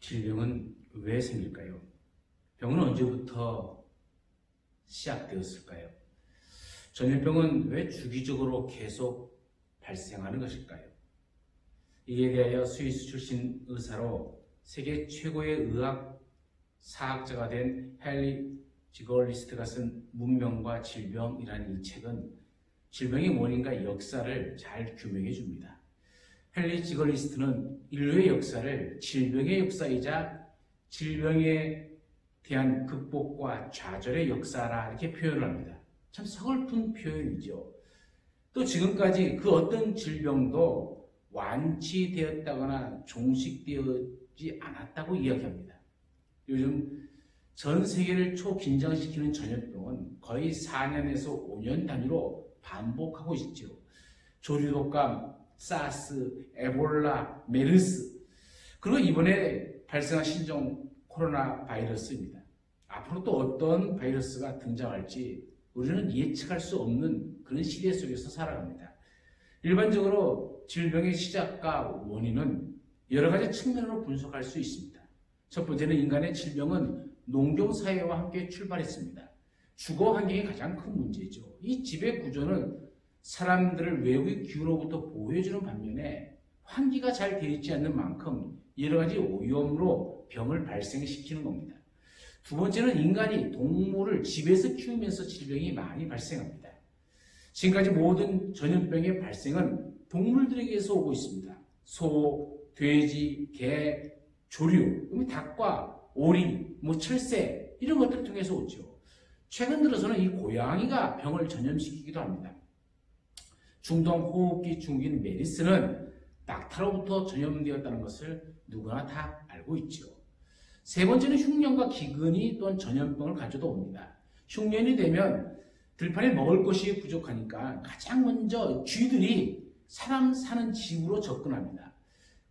질병은 왜 생길까요? 병은 언제부터 시작되었을까요? 전염병은 왜 주기적으로 계속 발생하는 것일까요? 이에 대하여 스위스 출신 의사로 세계 최고의 의학 사학자가 된 헨리 지걸리스트가 쓴 문명과 질병이라는 이 책은 질병의 원인과 역사를 잘 규명해 줍니다. 헨리 지걸리스트는 인류의 역사를 질병의 역사이자 질병에 대한 극복과 좌절의 역사라 이렇게 표현을 합니다. 참 서글픈 표현이죠. 또 지금까지 그 어떤 질병도 완치되었다거나 종식되지 않았다고 이야기합니다. 요즘 전 세계를 초긴장시키는 전염병은 거의 4년에서 5년 단위로 반복하고 있죠. 조류독감, 사스, 에볼라, 메르스, 그리고 이번에 발생한 신종 코로나 바이러스입니다. 앞으로 또 어떤 바이러스가 등장할지 우리는 예측할 수 없는 그런 시대 속에서 살아갑니다. 일반적으로 질병의 시작과 원인은 여러 가지 측면으로 분석할 수 있습니다. 첫 번째는 인간의 질병은 농경사회와 함께 출발했습니다. 주거 환경이 가장 큰 문제죠. 이 지배 구조는 사람들을 외부의 기후로부터 보호해주는 반면에 환기가 잘 되어 있지 않는 만큼 여러 가지 오염으로 병을 발생시키는 겁니다. 두 번째는 인간이 동물을 집에서 키우면서 질병이 많이 발생합니다. 지금까지 모든 전염병의 발생은 동물들에게서 오고 있습니다. 소, 돼지, 개, 조류, 닭과 오리, 철새 이런 것들을 통해서 오죠. 최근 들어서는 이 고양이가 병을 전염시키기도 합니다. 중동호흡기 증후군 메르스는 낙타로부터 전염되었다는 것을 누구나 다 알고 있죠. 세 번째는 흉년과 기근이 또한 전염병을 가져다 옵니다. 흉년이 되면 들판에 먹을 것이 부족하니까 가장 먼저 쥐들이 사람 사는 집으로 접근합니다.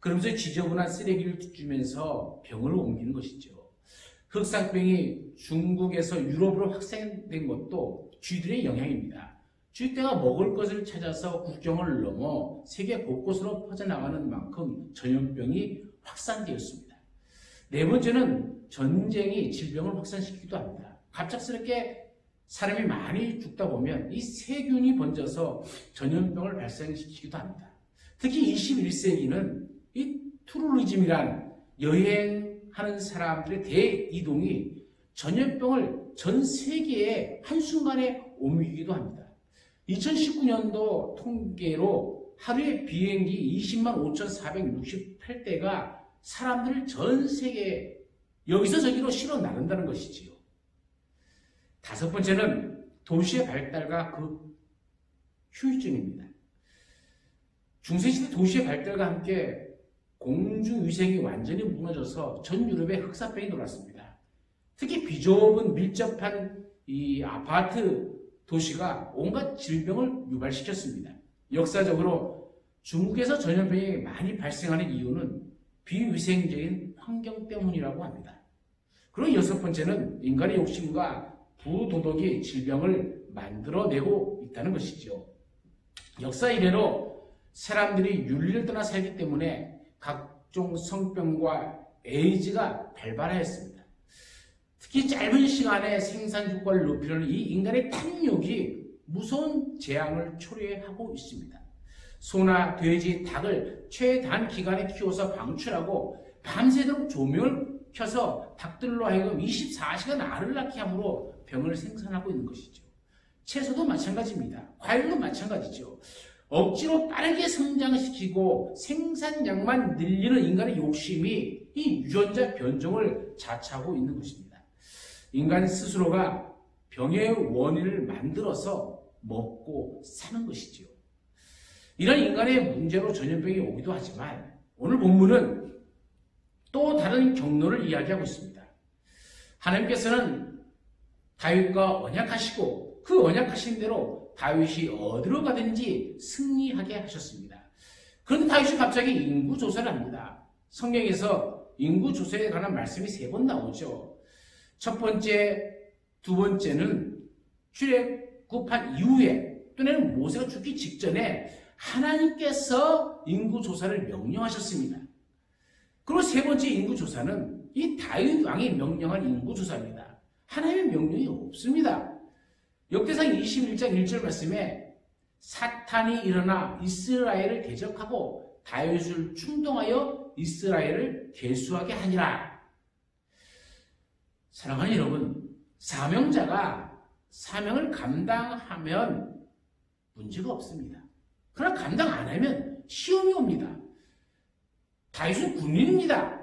그러면서 지저분한 쓰레기를 주면서 병을 옮기는 것이죠. 흑사병이 중국에서 유럽으로 확산된 것도 쥐들의 영향입니다. 쥐떼가 먹을 것을 찾아서 국경을 넘어 세계 곳곳으로 퍼져나가는 만큼 전염병이 확산되었습니다. 네 번째는 전쟁이 질병을 확산시키기도 합니다. 갑작스럽게 사람이 많이 죽다 보면 이 세균이 번져서 전염병을 발생시키기도 합니다. 특히 21세기는 이 투리즘이란 여행하는 사람들의 대이동이 전염병을 전 세계에 한순간에 옮기기도 합니다. 2019년도 통계로 하루에 비행기 205,468대가 사람들을 전 세계에 여기서 저기로 실어 나른다는 것이지요. 다섯 번째는 도시의 발달과 그 휴유증입니다. 중세시대 도시의 발달과 함께 공중위생이 완전히 무너져서 전 유럽에 흑사병이 돌았습니다. 특히 비좁은 밀접한 이 아파트 도시가 온갖 질병을 유발시켰습니다. 역사적으로 중국에서 전염병이 많이 발생하는 이유는 비위생적인 환경 때문이라고 합니다. 그리고 여섯 번째는 인간의 욕심과 부도덕이 질병을 만들어내고 있다는 것이죠. 역사 이래로 사람들이 윤리를 떠나 살기 때문에 각종 성병과 에이즈가 발발하였습니다. 특히 짧은 시간에 생산 효과를 높이려는 이 인간의 탐욕이 무서운 재앙을 초래하고 있습니다. 소나 돼지, 닭을 최단 기간에 키워서 방출하고 밤새도록 조명을 켜서 닭들로 하여금 24시간 알을 낳게 함으로 병을 생산하고 있는 것이죠. 채소도 마찬가지입니다. 과일도 마찬가지죠. 억지로 빠르게 성장시키고 생산량만 늘리는 인간의 욕심이 이 유전자 변종을 자초하고 있는 것입니다. 인간 스스로가 병의 원인을 만들어서 먹고 사는 것이죠. 이런 인간의 문제로 전염병이 오기도 하지만 오늘 본문은 또 다른 경로를 이야기하고 있습니다. 하나님께서는 다윗과 언약하시고 그 언약하신 대로 다윗이 어디로 가든지 승리하게 하셨습니다. 그런데 다윗이 갑자기 인구조사를 합니다. 성경에서 인구조사에 관한 말씀이 3번 나오죠. 첫 번째, 두 번째는 출애굽한 이후에 또는 모세가 죽기 직전에 하나님께서 인구조사를 명령하셨습니다. 그리고 세 번째 인구조사는 이 다윗 왕이 명령한 인구조사입니다. 하나님의 명령이 없습니다. 역대상 21장 1절 말씀에 사탄이 일어나 이스라엘을 대적하고 다윗을 충동하여 이스라엘을 계수하게 하니라. 사랑하는 여러분, 사명자가 사명을 감당하면 문제가 없습니다. 그러나 감당 안 하면 시험이 옵니다. 다윗은 군인입니다.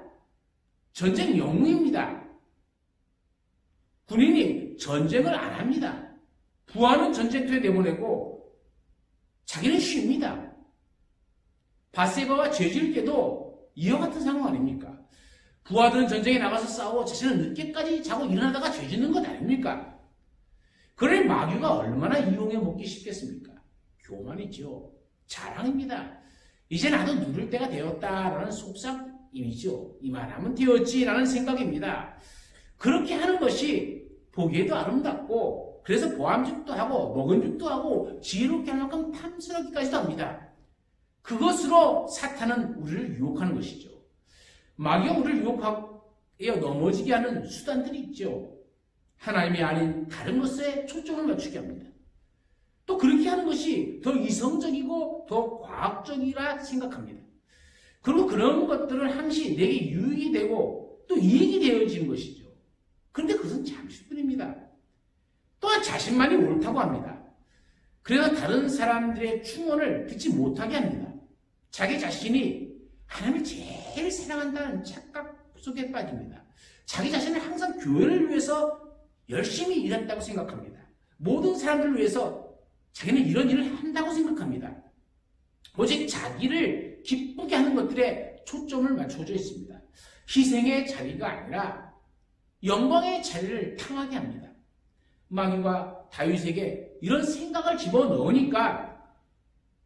전쟁 영웅입니다. 군인이 전쟁을 안 합니다. 부하는 전쟁터에 내보내고 자기는 쉽니다. 바세바와 죄질 때도 이와 같은 상황 아닙니까? 부하들은 전쟁에 나가서 싸우고 자신은 늦게까지 자고 일어나다가 죄 짓는 것 아닙니까? 그러니 마귀가 얼마나 이용해 먹기 쉽겠습니까? 교만이죠. 자랑입니다. 이제 나도 누릴 때가 되었다라는 속삭임이죠. 이만하면 되었지라는 생각입니다. 그렇게 하는 것이 보기에도 아름답고 그래서 보암죽도 하고 먹은 죽도 하고 지혜롭게 할 만큼 탐스럽기까지도 합니다. 그것으로 사탄은 우리를 유혹하는 것이죠. 마귀가 우리를 유혹하여 넘어지게 하는 수단들이 있죠. 하나님이 아닌 다른 것에 초점을 맞추게 합니다. 또 그렇게 하는 것이 더 이성적이고 더 과학적이라 생각합니다. 그리고 그런 것들은 항시 내게 유익이 되고 또 이익이 되어지는 것이죠. 그런데 그것은 잠시뿐입니다. 또한 자신만이 옳다고 합니다. 그래서 다른 사람들의 충언을 듣지 못하게 합니다. 자기 자신이 하나님을 제일 사랑한다는 착각 속에 빠집니다. 자기 자신은 항상 교회를 위해서 열심히 일했다고 생각합니다. 모든 사람들을 위해서 자기는 이런 일을 한다고 생각합니다. 오직 자기를 기쁘게 하는 것들에 초점을 맞춰져 있습니다. 희생의 자리가 아니라 영광의 자리를 탕하게 합니다. 마귀가 다윗에게 이런 생각을 집어넣으니까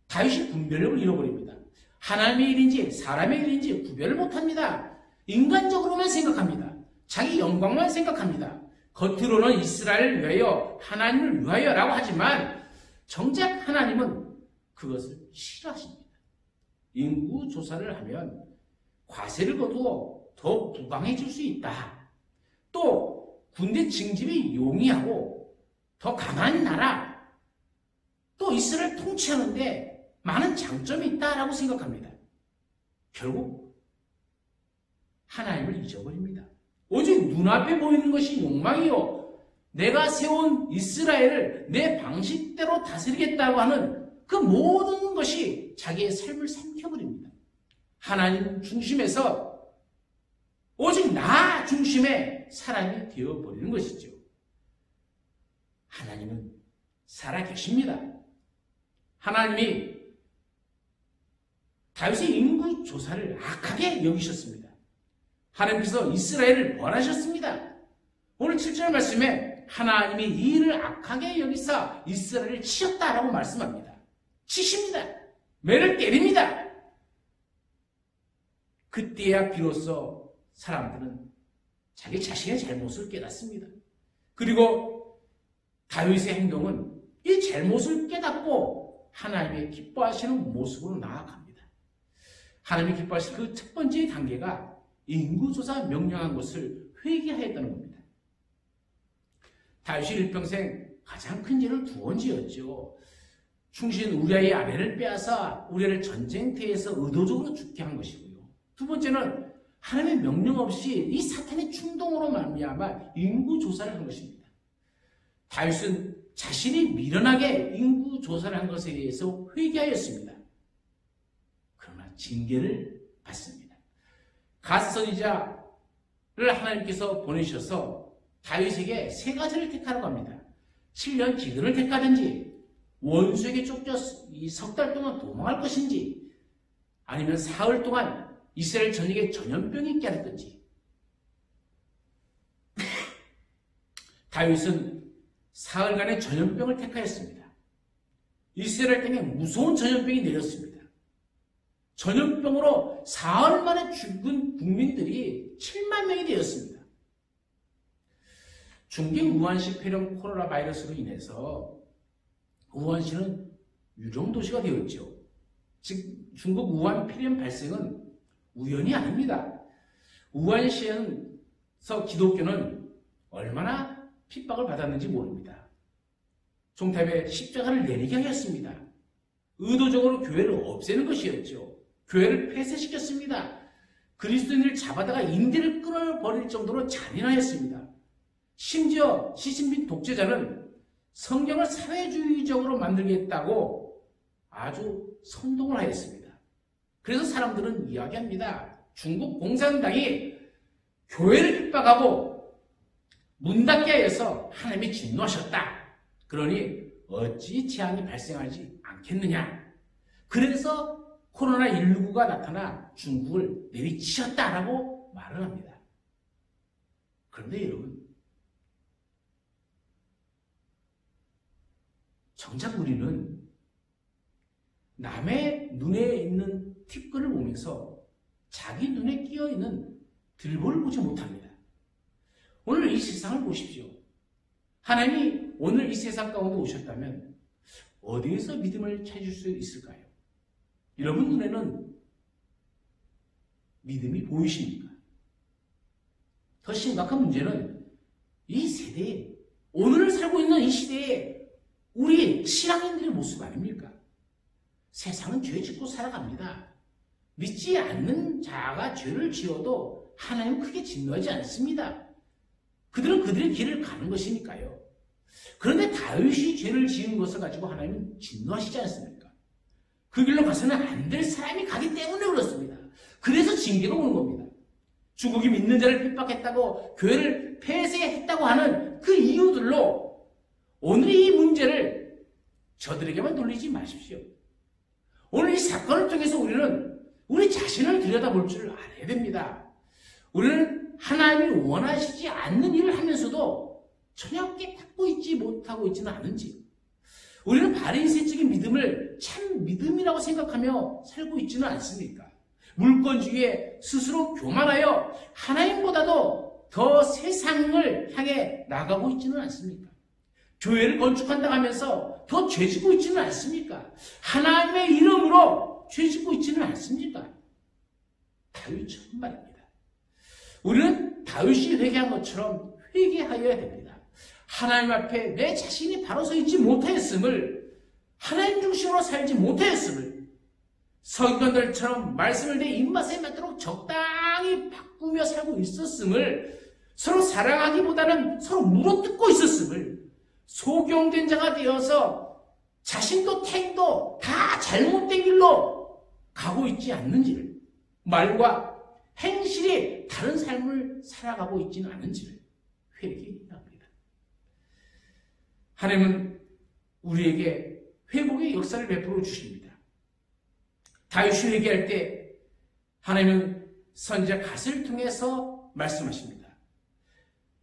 다윗이 분별력을 잃어버립니다. 하나님의 일인지 사람의 일인지 구별을 못합니다. 인간적으로만 생각합니다. 자기 영광만 생각합니다. 겉으로는 이스라엘을 위하여 하나님을 위하여라고 하지만 정작 하나님은 그것을 싫어하십니다. 인구조사를 하면 과세를 거두어 더 부강해질 수 있다. 또 군대 징집이 용이하고 더 강한 나라, 또 이스라엘을 통치하는데 많은 장점이 있다라고 생각합니다. 결국 하나님을 잊어버립니다. 오직 눈앞에 보이는 것이 욕망이요, 내가 세운 이스라엘을 내 방식대로 다스리겠다고 하는 그 모든 것이 자기의 삶을 삼켜버립니다. 하나님 중심에서 오직 나 중심의 사람이 되어버리는 것이죠. 하나님은 살아계십니다. 하나님이 다윗의 인구조사를 악하게 여기셨습니다. 하나님께서 이스라엘을 벌하셨습니다. 오늘 7절 말씀에 하나님이 이 일을 악하게 여기사 이스라엘을 치셨다라고 말씀합니다. 치십니다. 매를 때립니다. 그때야 비로소 사람들은 자기 자신의 잘못을 깨닫습니다. 그리고 다윗의 행동은 이 잘못을 깨닫고 하나님의 기뻐하시는 모습으로 나아갑니다. 하나님이 기뻐하실 그 첫 번째 단계가 인구조사 명령한 것을 회개하였다는 겁니다. 다윗이 일평생 가장 큰 죄를 두 번 지었죠. 충신 우리아의 아내를 빼앗아 우리아를 전쟁터에서 의도적으로 죽게 한 것이고요. 두 번째는 하나님의 명령 없이 이 사탄의 충동으로 말미암아 인구조사를 한 것입니다. 다윗은 자신이 미련하게 인구조사를 한 것에 대해서 회개하였습니다. 그러나 징계를 받습니다. 갓 선지자를 하나님께서 보내셔서 다윗에게 세 가지를 택하라고 합니다. 7년 기근을 택하든지, 원수에게 쫓겨 석 달 동안 도망할 것인지, 아니면 사흘 동안 이스라엘 전역에 전염병이 있게 하든지. 다윗은 사흘간의 전염병을 택하였습니다. 이스라엘 땅에 무서운 전염병이 내렸습니다. 전염병으로 사흘 만에 죽은 국민들이 7만 명이 되었습니다. 중국 우한시 폐렴 코로나 바이러스로 인해서 우한시는 유령도시가 되었죠. 즉 중국 우한 폐렴 발생은 우연이 아닙니다. 우한시에서 기독교는 얼마나 핍박을 받았는지 모릅니다. 종탑에 십자가를 내리게 하였습니다. 의도적으로 교회를 없애는 것이었죠. 교회를 폐쇄시켰습니다. 그리스도인을 잡아다가 인대를 끊어버릴 정도로 잔인하였습니다. 심지어 시신빈 독재자는 성경을 사회주의적으로 만들겠다고 아주 선동을 하였습니다. 그래서 사람들은 이야기합니다. 중국 공산당이 교회를 핍박하고 문 닫게 하여서 하나님이 진노하셨다. 그러니 어찌 재앙이 발생하지 않겠느냐. 그래서 코로나19가 나타나 중국을 내리치셨다라고 말을 합니다. 그런데 여러분, 정작 우리는 남의 눈에 있는 티끌을 보면서 자기 눈에 끼어있는 들보를 보지 못합니다. 오늘 이 세상을 보십시오. 하나님이 오늘 이 세상 가운데 오셨다면 어디에서 믿음을 찾을 수 있을까요? 여러분 눈에는 믿음이 보이십니까? 더 심각한 문제는 이 세대에, 오늘을 살고 있는 이 시대에 우리 신앙인들의 모습 아닙니까? 세상은 죄 짓고 살아갑니다. 믿지 않는 자가 죄를 지어도 하나님은 크게 진노하지 않습니다. 그들은 그들의 길을 가는 것이니까요. 그런데 다윗이 죄를 지은 것을 가지고 하나님은 진노하시지 않습니까? 그 길로 가서는 안 될 사람이 가기 때문에 그렇습니다. 그래서 징계가 오는 겁니다. 중국이 믿는 자를 핍박했다고, 교회를 폐쇄했다고 하는 그 이유들로 오늘 이 문제를 저들에게만 돌리지 마십시오. 오늘 이 사건을 통해서 우리는 우리 자신을 들여다볼 줄 알아야 됩니다. 우리는 하나님이 원하시지 않는 일을 하면서도 전혀 깨닫고 있지 못하고 있지는 않은지, 우리는 바리새적인 믿음을 참 믿음이라고 생각하며 살고 있지는 않습니까? 물권주의에 스스로 교만하여 하나님보다도 더 세상을 향해 나가고 있지는 않습니까? 교회를 건축한다 하면서 더 죄짓고 있지는 않습니까? 하나님의 이름으로 죄짓고 있지는 않습니까? 다윗처럼 말입니다. 우리는 다윗이 회개한 것처럼 회개하여야 됩니다. 하나님 앞에 내 자신이 바로 서 있지 못하였음을, 하나님 중심으로 살지 못하였음을, 서기관들처럼 말씀을 내 입맛에 맞도록 적당히 바꾸며 살고 있었음을, 서로 사랑하기보다는 서로 물어뜯고 있었음을, 소경된 자가 되어서 자신도 태도 다 잘못된 길로 가고 있지 않는지를, 말과 행실이 다른 삶을 살아가고 있지는 않은지를 회개해야 합니다. 하나님은 우리에게 회복의 역사를 베풀어 주십니다. 다윗이 회개할 때 하나님은 선지자 갓을 통해서 말씀하십니다.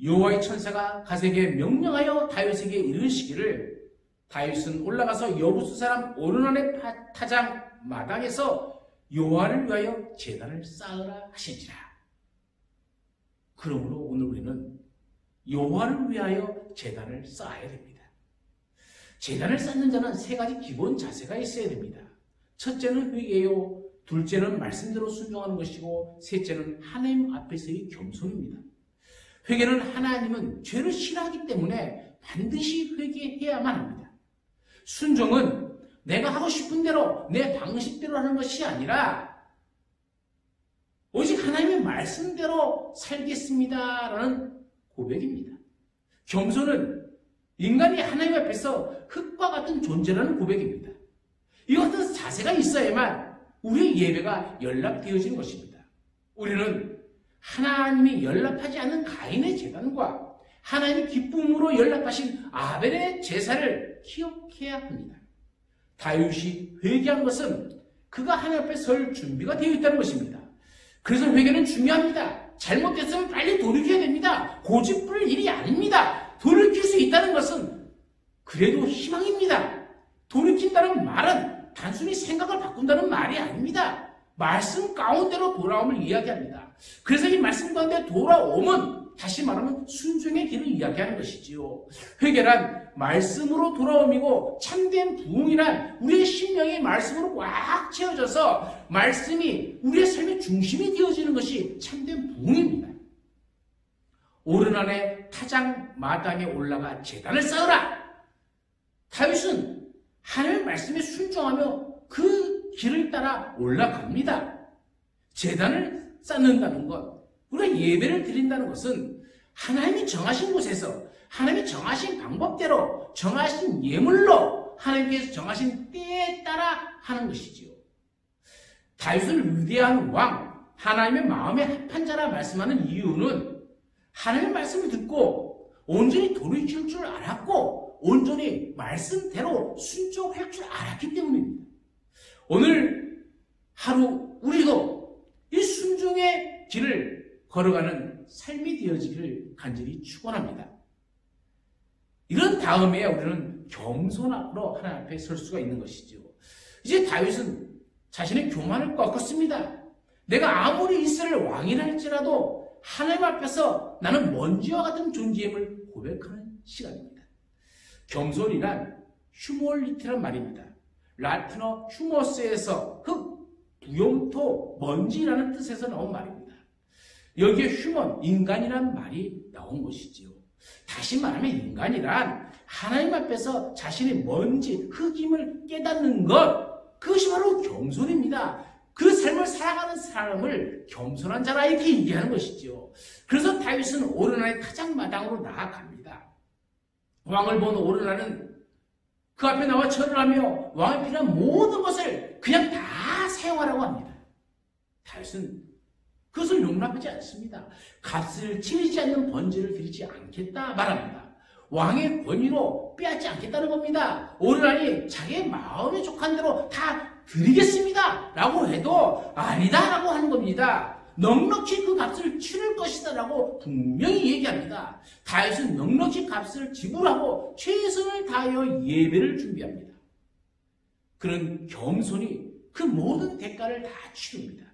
여호와의 천사가 갓에게 명령하여 다윗에게 이르시기를, 다윗은 올라가서 여부수 사람 오르논의 타장 마당에서 여호와를 위하여 제단을 쌓으라 하시니라. 그러므로 오늘 우리는 여호와를 위하여 제단을 쌓아야 됩니다. 제단을 쌓는 자는 세 가지 기본 자세가 있어야 됩니다. 첫째는 회개요, 둘째는 말씀대로 순종하는 것이고, 셋째는 하나님 앞에서의 겸손입니다. 회개는 하나님은 죄를 싫어하기 때문에 반드시 회개해야만 합니다. 순종은 내가 하고 싶은 대로 내 방식대로 하는 것이 아니라 오직 하나님의 말씀대로 살겠습니다라는 고백입니다. 겸손은 인간이 하나님 앞에서 흙과 같은 존재라는 고백입니다. 이 같은 자세가 있어야만 우리의 예배가 연락되어지는 것입니다. 우리는 하나님이 연락하지 않는 가인의 제단과 하나님이 기쁨으로 연락하신 아벨의 제사를 기억해야 합니다. 다윗이 회개한 것은 그가 하나님 앞에 설 준비가 되어 있다는 것입니다. 그래서 회개는 중요합니다. 잘못됐으면 빨리 돌이켜야 됩니다. 고집 부릴 일이 아닙니다. 돌이킬 수 있다는 것은 그래도 희망입니다. 돌이킨다는 말은 단순히 생각을 바꾼다는 말이 아닙니다. 말씀 가운데로 돌아옴을 이야기합니다. 그래서 이 말씀 가운데 돌아옴은 다시 말하면 순종의 길을 이야기하는 것이지요. 회개란 말씀으로 돌아옴이고 참된 부흥이란 우리의 심령이 말씀으로 꽉 채워져서 말씀이 우리의 삶의 중심이 되어지는 것이 참된 부흥입니다. 오르난의 타작 마당에 올라가 제단을 쌓으라. 다윗은 하나님의 말씀에 순종하며 그 길을 따라 올라갑니다. 제단을 쌓는다는 것, 우리가 예배를 드린다는 것은 하나님이 정하신 곳에서 하나님이 정하신 방법대로 정하신 예물로 하나님께서 정하신 때에 따라 하는 것이지요. 다윗을 위대한 왕, 하나님의 마음에 합한 자라 말씀하는 이유는 하나님의 말씀을 듣고 온전히 돌이킬 줄 알았고 온전히 말씀대로 순종할 줄 알았기 때문입니다. 오늘 하루 우리도 이 순종의 길을 걸어가는 삶이 되어지기를 간절히 축원합니다. 이런 다음에 우리는 겸손함으로 하나님 앞에 설 수가 있는 것이죠. 이제 다윗은 자신의 교만을 꺾었습니다. 내가 아무리 이스라엘 왕이라 할지라도 하나님 앞에서 나는 먼지와 같은 존재임을 고백하는 시간입니다. 겸손이란 휴몰리티란 말입니다. 라틴어 휴머스에서 흙, 부용토, 먼지라는 뜻에서 나온 말입니다. 여기에 휴먼, 인간이란 말이 나온 것이지요. 다시 말하면 인간이란 하나님 앞에서 자신의 먼지, 흙임을 깨닫는 것, 그것이 바로 겸손입니다. 그 삶을 살아가는 사람을 겸손한 자라 이렇게 얘기하는 것이지요. 그래서 다윗은 오르난의 타작마당으로 나아갑니다. 왕을 본 오르난은 그 앞에 나와 절을 하며 왕에 필요한 모든 것을 그냥 다 사용하라고 합니다. 다윗은 그것을 용납하지 않습니다. 값을 치르지 않는 번제를 드리지 않겠다 말합니다. 왕의 권위로 빼앗지 않겠다는 겁니다. 오르난이 자기의 마음에 족한 대로 다 드리겠습니다 라고 해도 아니다 라고 하는 겁니다. 넉넉히 그 값을 치를 것이다 라고 분명히 얘기합니다. 다윗은 넉넉히 값을 지불하고 최선을 다하여 예배를 준비합니다. 그는 겸손히 그 모든 대가를 다 치릅니다.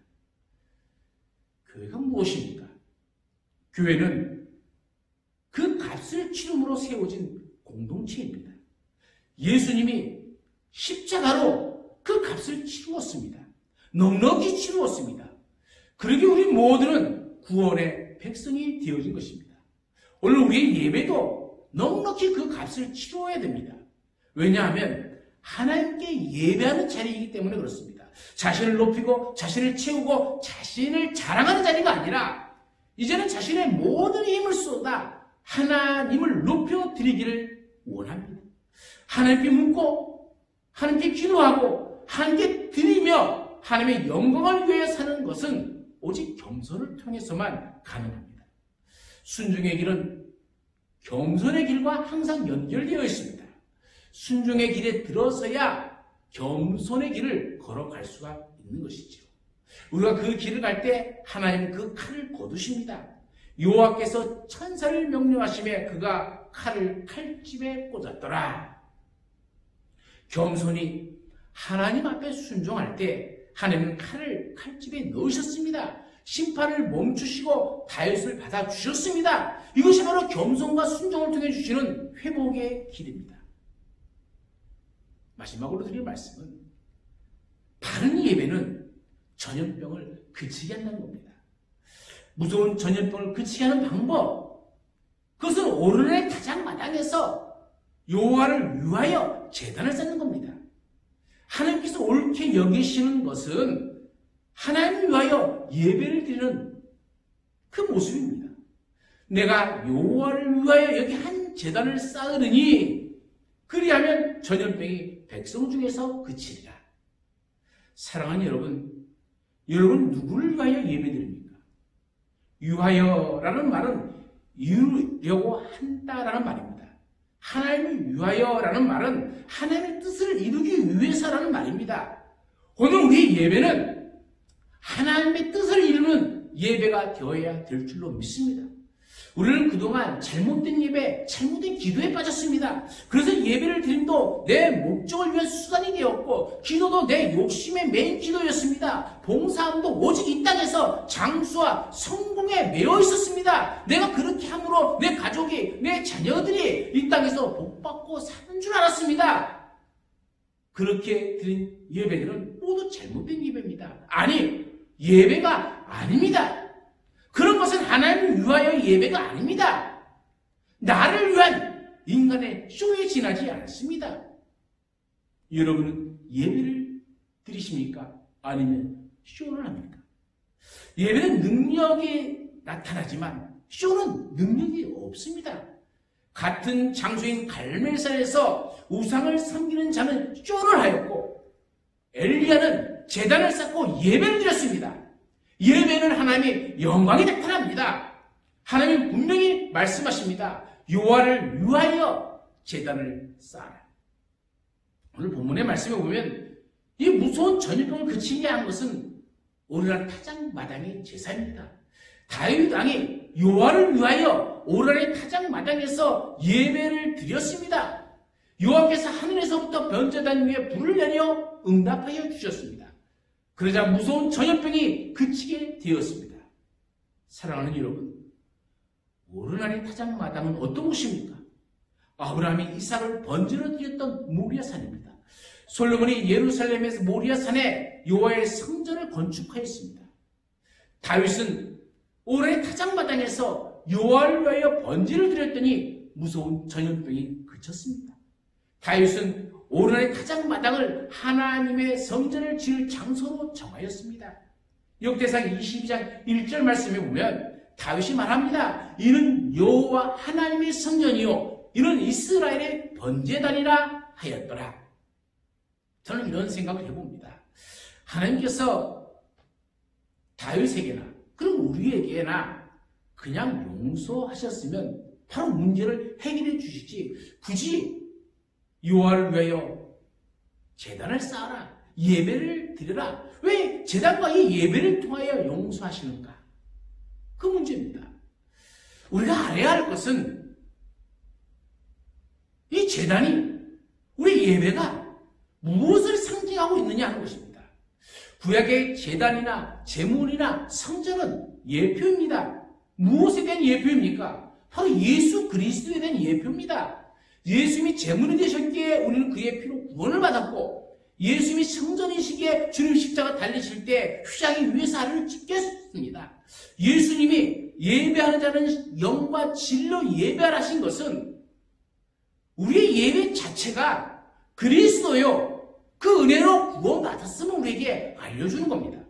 교회가 무엇입니까? 교회는 그 값을 치름으로 세워진 공동체입니다. 예수님이 십자가로 그 값을 치루었습니다. 넉넉히 치루었습니다. 그러기에 우리 모두는 구원의 백성이 되어진 것입니다. 오늘 우리의 예배도 넉넉히 그 값을 치루어야 됩니다. 왜냐하면 하나님께 예배하는 자리이기 때문에 그렇습니다. 자신을 높이고 자신을 채우고 자신을 자랑하는 자리가 아니라 이제는 자신의 모든 힘을 쏟아 하나님을 높여드리기를 원합니다. 하나님께 묻고 하나님께 기도하고 하나님께 드리며 하나님의 영광을 위해 사는 것은 오직 겸손을 통해서만 가능합니다. 순종의 길은 겸손의 길과 항상 연결되어 있습니다. 순종의 길에 들어서야 겸손의 길을 걸어갈 수가 있는 것이죠. 우리가 그 길을 갈 때 하나님은 그 칼을 거두십니다. 여호와께서 천사를 명령하시매 그가 칼을 칼집에 꽂았더라. 겸손히 하나님 앞에 순종할 때 하나님은 칼을 칼집에 넣으셨습니다. 심판을 멈추시고 다윗을 받아주셨습니다. 이것이 바로 겸손과 순종을 통해 주시는 회복의 길입니다. 마지막으로 드릴 말씀은 바른 예배는 전염병을 그치게 한다는 겁니다. 무서운 전염병을 그치게 하는 방법, 그것은 오르난의 타작마당에서 여호와를 위하여 제단을 쌓는 겁니다. 하나님께서 옳게 여기시는 것은 하나님을 위하여 예배를 드리는 그 모습입니다. 내가 여호와를 위하여 여기 한 제단을 쌓으느니 그리하면 전염병이 백성 중에서 그치리라. 사랑하는 여러분 누구를 위하여 예배드립니까? 위하여라는 말은 이루려고 한다라는 말입니다. 하나님을 위하여라는 말은 하나님의 뜻을 이루기 위해서라는 말입니다. 오늘 우리의 예배는 하나님의 뜻을 이루는 예배가 되어야 될 줄로 믿습니다. 우리는 그동안 잘못된 예배, 잘못된 기도에 빠졌습니다. 그래서 예배를 드림도 내 목적을 위한 수단이 되었고 기도도 내 욕심의 메인 기도였습니다. 봉사함도 오직 이 땅에서 장수와 성공에 매여 있었습니다. 내가 그렇게 함으로 내 가족이, 내 자녀들이 이 땅에서 복받고 사는 줄 알았습니다. 그렇게 드린 예배들은 모두 잘못된 예배입니다. 아니, 예배가 아닙니다. 그런 것은 하나님을 위하여 예배가 아닙니다. 나를 위한 인간의 쇼에 지나지 않습니다. 여러분은 예배를 드리십니까? 아니면 쇼를 합니까? 예배는 능력이 나타나지만 쇼는 능력이 없습니다. 같은 장소인 갈멜산에서 우상을 섬기는 자는 쇼를 하였고 엘리야는 제단을 쌓고 예배를 드렸습니다. 예배는 하나님의 영광이 나타납니다. 하나님은 분명히 말씀하십니다. 여호와를 위하여 제단을 쌓아라. 오늘 본문의 말씀에 보면 이 무서운 전염병을 그치게 한 것은 오르란 타작 마당의 제사입니다. 다윗 왕이 여호와를 위하여 오르란 타작 마당에서 예배를 드렸습니다. 여호와께서 하늘에서부터 번제단 위에 불을 내려 응답하여 주셨습니다. 그러자 무서운 전염병이 그치게 되었습니다. 사랑하는 여러분, 오르나니 타작마당은 어떤 곳입니까? 아브라함이 이삭을 번제로 드렸던 모리아산입니다. 솔로몬이 예루살렘에서 모리아산에 여호와의 성전을 건축하였습니다. 다윗은 오르나니 타작마당에서 여호와를 위하여 번제를 드렸더니 무서운 전염병이 그쳤습니다. 다윗은 오르나니 타작마당을 하나님의 성전을 지을 장소로 정하였습니다. 역대상 22장 1절 말씀에 보면 다윗이 말합니다. 이는 여호와 하나님의 성전이요 이는 이스라엘의 번제단이라 하였더라. 저는 이런 생각을 해봅니다. 하나님께서 다윗에게나 그리고 우리에게나 그냥 용서하셨으면 바로 문제를 해결해 주시지 굳이 여호와를 위하여 제단을 쌓아라, 예배를 드려라. 왜 제단과 이 예배를 통하여 용서하시는가? 그 문제입니다. 우리가 알아야 할 것은 이 제단이 우리 예배가 무엇을 상징하고 있느냐 하는 것입니다. 구약의 제단이나 제물이나 성전은 예표입니다. 무엇에 대한 예표입니까? 바로 예수 그리스도에 대한 예표입니다. 예수님이 제물이 되셨기에 우리는 그의 피로 구원을 받았고 예수님이 성전이시기에 주님 십자가 달리실 때 휘장이 위에서 아래로 찢겼습니다. 예수님이 예배하는 자는 영과 진로 예배하라 하신 것은 우리의 예배 자체가 그리스도요 그 은혜로 구원받았음을 우리에게 알려주는 겁니다.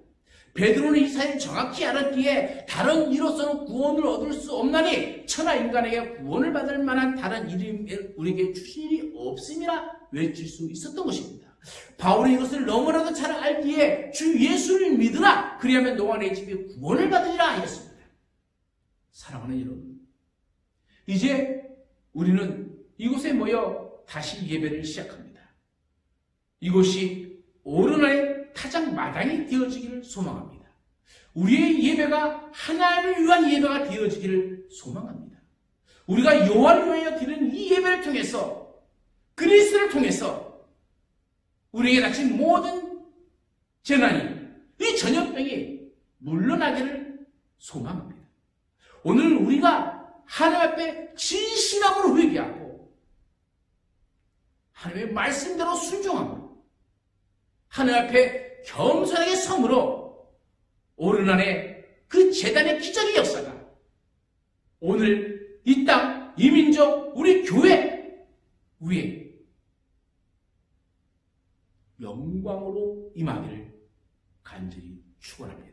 베드로는 이 사실을 정확히 알았기에 다른 이로서는 구원을 얻을 수 없나니 천하 인간에게 구원을 받을 만한 다른 이름을 우리에게 주신 일이 없음이라 외칠 수 있었던 것입니다. 바울이 이것을 너무나도 잘 알기에 주 예수를 믿으라 그리하면 너와 내 집이 구원을 받으리라 하였습니다. 사랑하는 여러분, 이제 우리는 이곳에 모여 다시 예배를 시작합니다. 이곳이 오르나의 타작 마당이 되어지기를 소망합니다. 우리의 예배가 하나님을 위한 예배가 되어지기를 소망합니다. 우리가 여호와를 위하여 드리는 이 예배를 통해서 그리스도를 통해서 우리에게 닥친 모든 재난이 이 전염병이 물러나기를 소망합니다. 오늘 우리가 하나님 앞에 진실함으로 회개하고 하나님의 말씀대로 순종하고 하나님 앞에 겸손하게 섬으로 오르난의 그 제단의 기적의 역사가 오늘 이 땅, 이 민족, 우리 교회 위에 영광으로 임하기를 간절히 축원합니다.